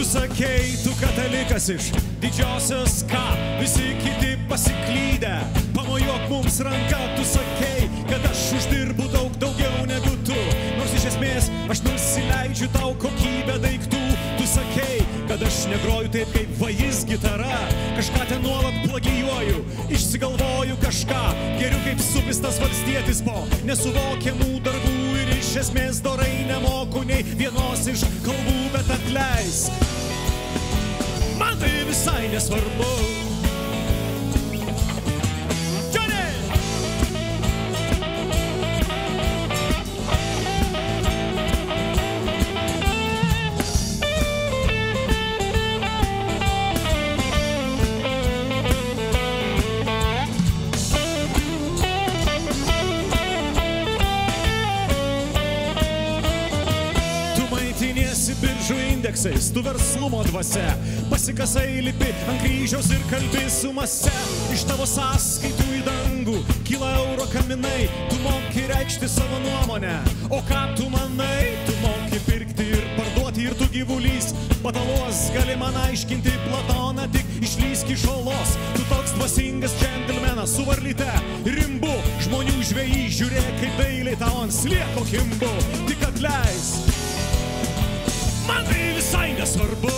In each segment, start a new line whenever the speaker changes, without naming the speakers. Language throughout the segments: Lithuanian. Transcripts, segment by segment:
Sakei, tu katalikas iš didžiosios K, visi kiti pasiklydę, pamojuok mums ranka, tu sakei, kad aš uždirbu daug daugiau negu tu, nors iš esmės aš nusileidžiu tau kokybę daiktų, tu sakei, kad aš negroju taip kaip vajis gitara, kažką ten nuolat plagijuoju, išsigalvoju kažką, geriu kaip supistas valstietis po nesuvokiamų darbų ir iš esmės dorai nemoku nei vienos iš kalbų, bet atleisk. Man tai visai nesvarbu. Johnny! Tu maitiniesi biržų indeksais, tu verslumo dvasia, pasikasai lipi ant kryžiaus ir kalbi su mase, iš tavo sąskaitų į dangų kyla euro kaminai, tu moki reikšti savo nuomonę, o ką tu manai, tu moki pirkti ir parduoti ir tu gyvulys, patalos gali man aiškinti Platoną, tik išlysk iš olos, tu toks dvasingas džentelmenas su varlyte, rimbu, žmonių žvejai, žiūrėk kaip dailiai tau ant slieko kimbu, tik atleisk. Man tai visai nesvarbu.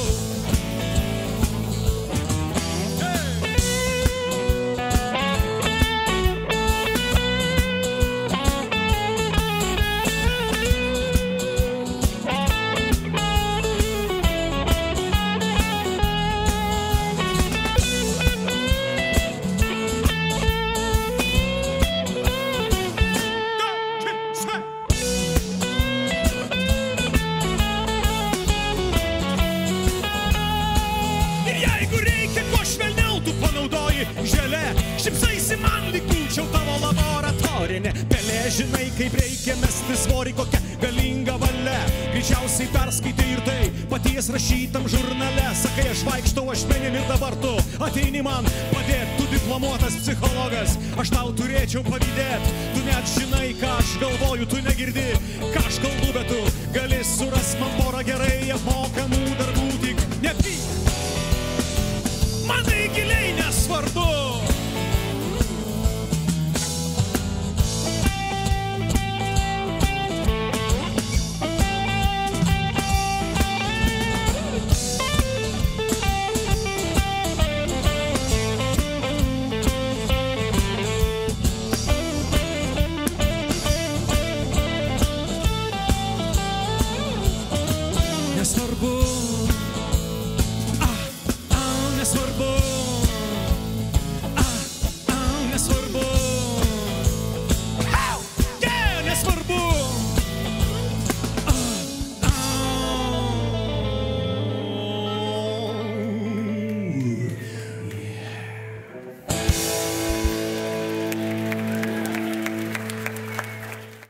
Šipsaisi man lyg būčiau tavo laboratorinė pelė, žinai kaip reikia mesti svorį, kokia galinga valia, greičiausiai perskaitai ir tai paties rašytam žurnale, sakai aš vaikštau ašmenim ir dabar tu ateini man padėt, tu diplomuotas psichologas, aš tau turėčiau pavydėt, tu net žinai ką aš galvoju, tu negirdi ką aš kalbu, bet tu gali suras man porą gerai apmokamų